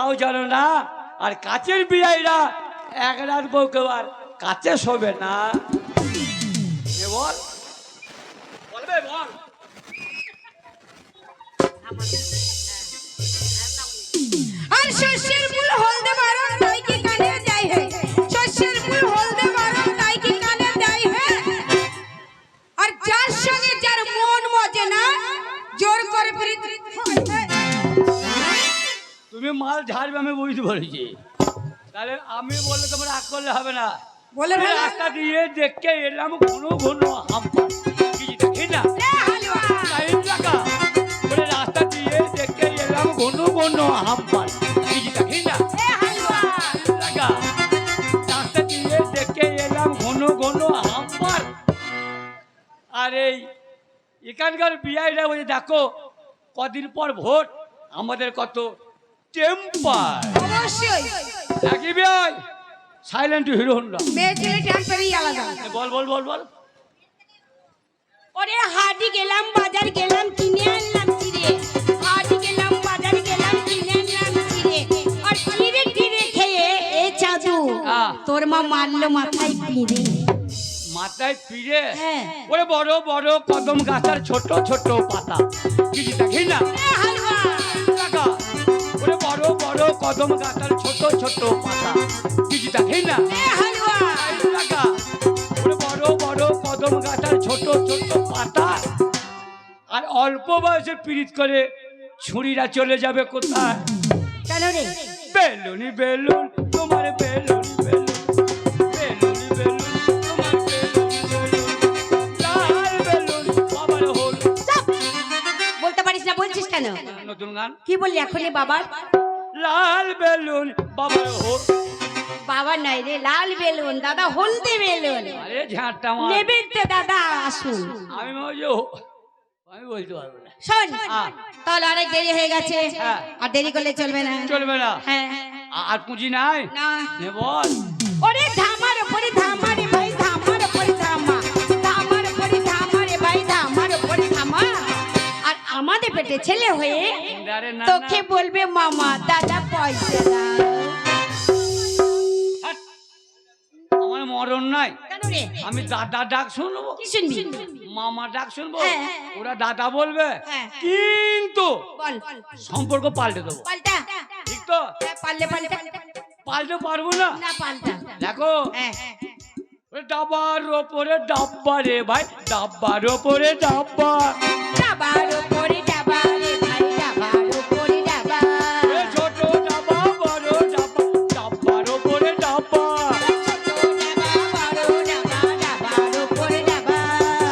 তাও জানো না। আর কাছের বিয়াইরা এক রাত বউকে আর কাছে শোবে না। বল বলবে বল। আর শস্যের মূল হলদে বারণ তাই কি কানে যায় হে, শস্যের মূল হলদে বারণ তাই কি কানে যায় হে। আর যার সঙ্গে যার মন মজে না জোর করে প্রীত। তুমি মাল ঝাড়বে আমি বুঝতে পারছি। তাহলে আমি বললে তোমার রাগ করলে হবে না। বলে আমি রাস্তা দিয়ে দেখে এলাম ঘন ঘন হাম্পা কিছু দেখি না। বলে রাস্তা দিয়ে দেখে এলাম ঘন ঘন হাম্পা কিছু দেখি না। রাস্তা দিয়ে দেখে এলাম ঘন ঘন হাম্পার। আর এই এখানকার বিআইরা বলে দেখো কদিন পর ভোট, আমাদের কত টেম্পার। অবশ্যই একই বিআই সাইলেন্ট হিরো হন্ডা। মেয়ে ছেলে টেম্পারই আলাদা। বল বল বল বল। ওরে হাটি গেলাম বাজার গেলাম কিনে আনলাম চিড়ে, হাটি গেলাম বাজার গেলাম কিনে আনলাম চিড়ে। আর চিড়ে কিনে খেয়ে এ চাদু তোর মা মারলো মাথায় পিড়ে। মাথায় পিড়ে? হ্যাঁ। ওরে বড় বড় কদম গাছের ছোট ছোট পাতা কিছু দেখি না। ওরে বড় বড় কদম গাছের ছোট ছোট পাতা কিছু দেখি না। ওরে বড় বড় কদম গাছের ছোট ছোট পাতা। আর অল্প বয়সে পীড়িত করে ছুরিরা চলে যাবে কোথায়? কেন রে? বেলুনি বেলুন তোমার বেলুনি বেলুন, বেলুনি বেলুন তোমার বেলুনি বেলুন, লাল বেলুন বাবার হল। বলতে পারিস না, বলছিস কেন? নতুন গান। কি বললি এখনই বাবার? লাল বেলুন বাবার হল। বাবা নাই রে, লাল বেলুন দাদা, হলদে বেলুন। আরে ঝাঁটটা মার। নেবেন তো দাদা আসুন। আমি আমি বলতে পারবো না। শোন তাহলে অনেক দেরি হয়ে গেছে, আর দেরি করলে চলবে না। চলবে না? হ্যাঁ। আর পুঁজি নাই? না। নে বল। ওরে ধামার উপরে ধামা রে ভাই, ধামার উপরে ধামা, ধামার উপরে ধামা রে ভাই, ধামার উপরে ধামা। আর আমাদের পেটে ছেলে হয়ে আরে না, তোকে বলবে মামা দাদা পয়সা দাও। হাট। আমার মরণ নাই। কেন রে? আমি দাদা ডাক শুনবো। কি শুনবি? মামা ডাক শুনবো। হ্যাঁ। ওরা দাদা বলবে, হ্যাঁ। কিন্তু বল সম্পর্ক পাল্টে দেবো। পাল্টা। ঠিক তো? হ্যাঁ, পারলে পাল্টা। পাল্টে পারবো না। না পাল্টা। দেখো হ্যাঁ। ওই ডাব্বার ওপরে ডাব্বা রে ভাই, ডাব্বার ওপরে ডাব্বা। ডাবার উপরে ডাবা রে ভাই, ডাবার উপরে ডাবা। এ ছোট ডাব্বা বড় ডাব্বা, ডাব্বার ওপরে ডাব্বা।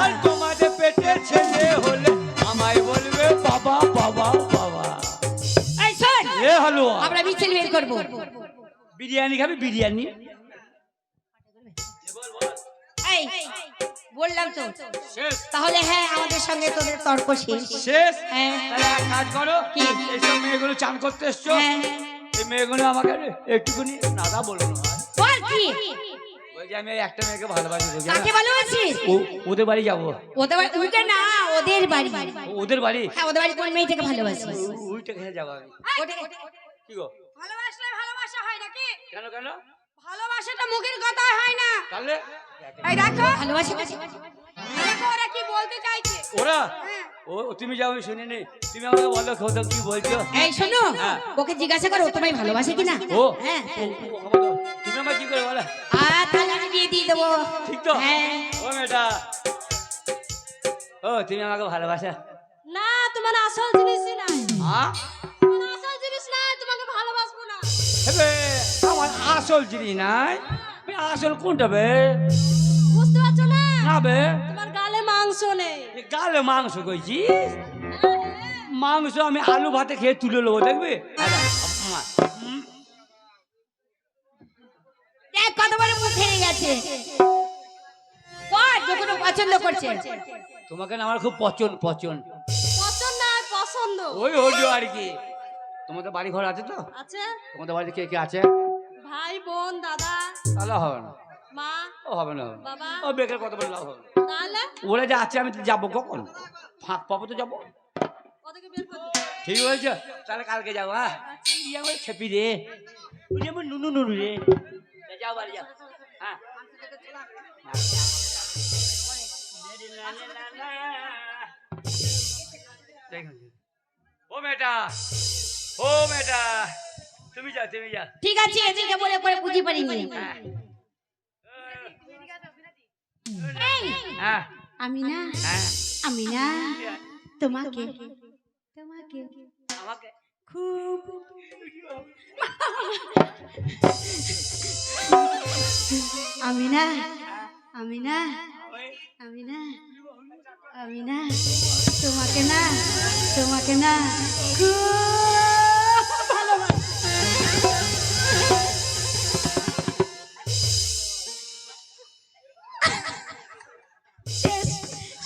আর তোমাদের পেটে ছেলে হলে আমায় বলবে বাবা বাবা বাবা। এই শোন, এ হালুয়া। আমরা মিছিল বের করব। বিরিয়ানি খাবি? বিরিয়ানি। এই বললাম তো। শেষ? তাহলে হ্যাঁ, আমাদের সঙ্গে তোদের তর্ক শেষ। শেষ? হ্যাঁ। তাহলে এক কাজ করো, কি? এইসব মেয়েগুলো চান করতে এসছো, হ্যাঁ। এই মেয়েগুলো আমাকে একটুখানি দাদা বলবো না। বল কি? ওই যে আমি এই একটা মেয়েকে ভালোবাসি। কাকে ভালোবাসিস? ওদের বাড়ি যাবো। ওদের বাড়ি? উকে না, ওদের বাড়ি। ওদের বাড়ি? হ্যাঁ, ওদের বাড়ি কোন মেয়েটাকে ভালোবাসিস? ওইটা খেয়ে যাবো আমি। কি গো? ভালোবাসলে ভালোবাসা হয় নাকি? কেন কেন? ভালোবাসাটা মুখের কথায় হয় না। তাহলে এই দেখো ভালোবাসা, দেখো ওরা কি বলতে চাইছে। ওরা তুমি যাও, আমি শুনি নি। তুমি আমাকে বলো খোদা কি বলছো। এই শোনো, হ্যাঁ। ওকে জিজ্ঞাসা করো তোমায় ভালোবাসে কিনা। ও হ্যাঁ। তুমি আমাকে কি করে বলো? তাহলে আমি বিয়ে দিয়ে দেবো। ঠিক তো? হ্যাঁ। ও মেয়েটা, ও তুমি আমাকে ভালোবাসা? না, তোমার আসল জিনিসই নাই। হ্যাঁ? তোমার আসল জিনিস নাই, তোমাকে ভালোবাসবো না। হেবে, আমার আসল জিনিস নাই। আসল কোনটা বে? বুঝতে পারছো না? না বে। তোমার গালে মাংস নেই। এ গালে মাংস কইছি। মাংস আমি আলু ভাতে খেয়ে তুলে নেবো, দেখবি? দেখ কতবার মুখ হেরে গেছে। বল, যে কোনো পছন্দ করছে। তোমাকে না আমার খুব পছন্দ। পছন্দ না, পছন্দ। ওই হলো আর কি। তোমাদের বাড়ি ঘর আছে তো? আছে। তোমাদের বাড়িতে কে কে আছে? ভাই বোন দাদা তাহলে হবে না। মা ও হবে না। বাবা। ও বেকার কত বলে লাভ হবে? তাহলে ওরা যে আছে আমি তো যাবো কখন? ফাঁক পাবো তো যাবো। ওদেরকে বের করে ঠিক হয়েছে, তাহলে কালকে যাবো। হ্যাঁ, তুই আমার খেপি রে, তুই আমার নুনু নুনু রে। যাও বাড়ি যাও। হ্যাঁ ও মেয়েটা, ও মেয়েটা, তুমি যাও, তুমি যাও। ঠিক আছে, এদিকে বলে পরে বুঝি পারিনি। হ্যাঁ এই, হ্যাঁ আমি না, হ্যাঁ আমি না তোমাকে, তোমাকে আমাকে খুব আমি না, আমি না, আমি না, আমি না তোমাকে না, তোমাকে না খুব ভালোবাসি। শেষ,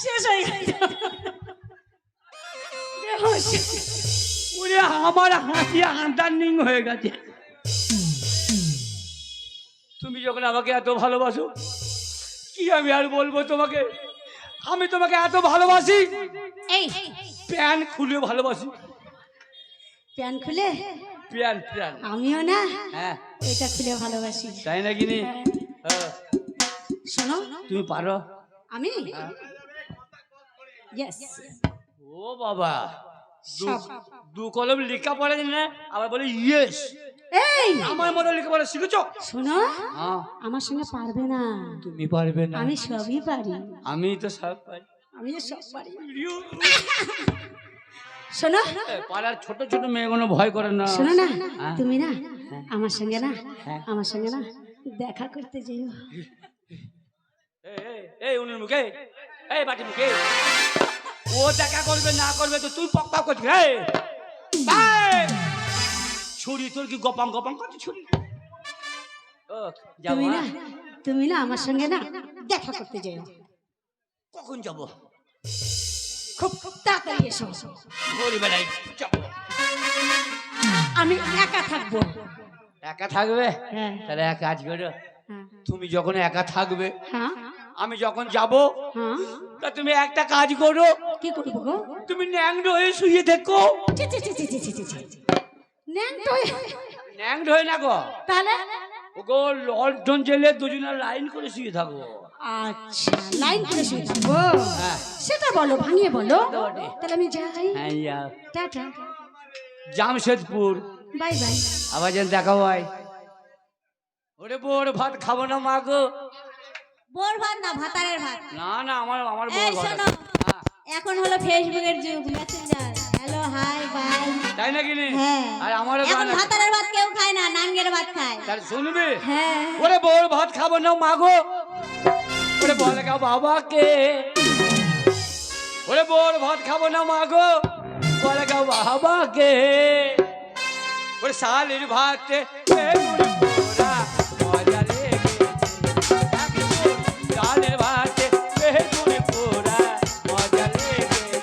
শেষ হয়ে গেছে। বেহুশ। ওরে আমার হাসি আন্দারনিং হয়ে গেছে। তুমি যখন আমাকে এত ভালোবাসো, কি আমি আর বলবো তোমাকে, আমি তোমাকে এত ভালোবাসি, এই প্যান্ট খুলে ভালোবাসি। প্যান খুলে? প্যান্ট প্যান্ট আমিও না হ্যাঁ এটা খুলে ভালোবাসি। তাই নাকি নি? হ্যাঁ। শোনো, তুমি পারো? আমি ইয়েস। ও বাবা, সব। দু কলম লেখা পড়ে না, আবার বলে ইয়েস। এই আমার মতো লেখা পড়া শিখেছো? শোনো, হ্যাঁ। আমার সঙ্গে পারবে না। তুমি পারবে না? আমি সবই পারি, আমি তো সব পারি। আমি তো সব পারি। শোনো, পাড়ার ছোট ছোট মেয়েগুলো ভয় করে না। শোনো না, হ্যাঁ। তুমি না আমার সঙ্গে না, হ্যাঁ। আমার সঙ্গে না দেখা করতে যেও। এই উনির মুখে, এই বাটি মুখে, ও দেখা করবে না করবে তো তুই পক পক করছিস। ছুরি তোর কি গপাং গপাং করছে ছুরি? ও যাবো। তুমি না, হ্যাঁ? তুমি না আমার সঙ্গে না দেখা করতে যেও। কখন যাবো? খুব খুব তাড়াতাড়ি এসো। ঘুরি বেড়াই যাবো। আমি একা থাকবো। একা থাকবে? হ্যাঁ তাহলে এক কাজ করো, হ্যাঁ তুমি যখন একা থাকবে, হ্যাঁ আমি যখন যাব, হ্যাঁ। তা তুমি একটা কাজ করো, কি করবো গো? তুমি ন্যাংড হয়ে শুয়ে থেকো। ছি, ছি, ছি, ছি, ছি, ছি, ছি, ছি। ন্যাংটো হয়ে? ন্যাংড হয়ে না গো, তাহলে ওগো লন্ডন জেলে দুজনের লাইন করে শুয়ে থাকবো। আচ্ছা, লাইন করে শুয়ে থাকবো? হ্যাঁ। সেটা বলো, ভাঙিয়ে বলো। বটে। তাহলে আমি যাই। হ্যাঁ যাও। Tata, Jamshedpur bye bye. আবার যেন দেখা হয়। ওরে বোর ভাত খাবো না মা গো। বোর ভাত না, ভাতারের ভাত। না না, আমার আমার এই বোর ভাত শোনো, আছে। হ্যাঁ। এখন হলো ফেসবুকের যুগ, মেসেঞ্জার, হ্যালো হাই বাই। তাই নাকি নি? হ্যাঁ, আর আমারও এখন গান আছে। ভাতারের ভাত কেউ খায় না, নাঙ্গের ভাত খায়। তাহলে শুনবি? হ্যাঁ। ওরে বোর ভাত খাবো না মা গো, ওরে বলে গা বাবাকে। ওরে বোর ভাত খাবো না মা গো, বলে গা বাবাকে। ওরে শালির ভাতে পোড়া মজা লেগেছে। শালির ভাতে পোড়া মজা লেগেছে।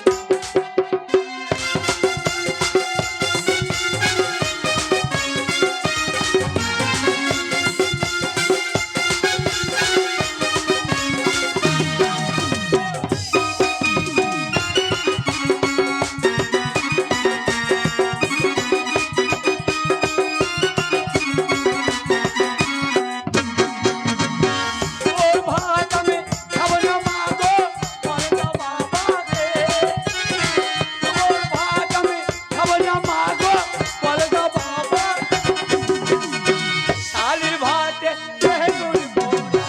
ওর ভাত আমি খাবো না মা গো, বলে গা বাবাকে। ওর ভাত আমি খাবো না মা গো, বলে গা বাবা। শালির ভাতে বেগুন পোড়া।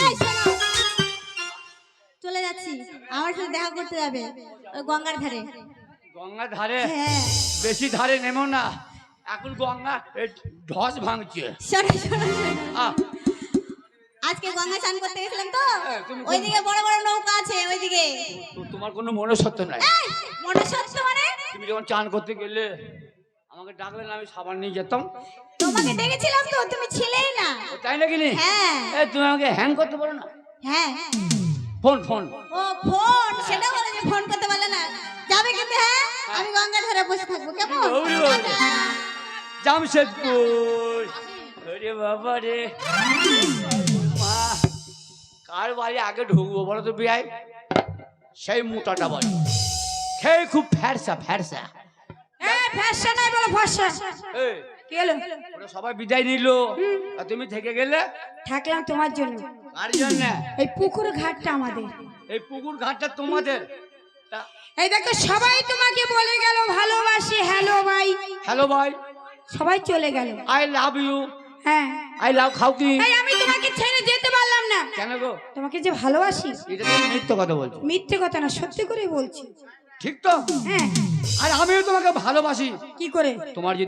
এই শোনো, চলে যাচ্ছি, আমার সাথে দেখা করতে যাবে ওই গঙ্গার ধারে। গঙ্গা ধারে? হ্যাঁ। বেশি ধারে নেমো না, এখন গঙ্গা ঢস ভাঙছে। শোনো শোনো শোনো। আহ, আজকে গঙ্গা স্নান করতে গেছিলাম তো, তুমি ওইদিকে বড় বড় নৌকা আছে ওইদিকে। তোমার কোনো মনসত্ব নাই। এই, মনে সত্য মানে? তুমি যখন চান করতে গেলে আমাকে ডাকলে না, আমি সাবান নিয়ে যেতাম। তোমাকে ডেকেছিলাম তো, তুমি ছিলেই না। ও, তাই নাকি নি? হ্যাঁ তুমি আমাকে হ্যাং করতে পারো না? হ্যাঁ। ফোন ফোন ও ফোন, সেটা বলে যে ফোন করতে পারলে না। যাবে কিন্তু? হ্যাঁ, আমি গঙ্গার ধারে বসে থাকবো, কেমন? ওরে বাবা। জামশেদপুর। ওরে বাবা রে মা, কার বাড়ি আগে ঢুকবো বলো তো বিয়াই? সেই মোটাটা বল, খেয়ে খুব ফ্যারসা ফ্যারসা। ফ্যাশা নাই বলো ফ্যাশা। এই, কি হলো? ওরা সবাই বিদায় নিল আর তুমি থেকে গেলে। থাকলাম তোমার জন্য। কার জন্য? এই পুকুর ঘাটটা আমাদের। এই পুকুর ঘাটটা তোমাদের? এই দেখো সবাই তোমাকে বলে গেল ভালোবাসি, হ্যালো ভাই। হ্যালো ভাই, সবাই চলে গেল। I love you. হ্যাঁ, আই লাভ খাও কি? এই আমি তোমাকে ছেড়ে যেতে পারলাম না। কেন গো? তোমাকে যে ভালোবাসি। এটা তুমি মিথ্যে কথা বলছো। মিথ্যে কথা না, সত্যি করে বলছি। ঠিক তো? হ্যাঁ। আর আমিও তোমাকে ভালোবাসি। কি করে? তোমার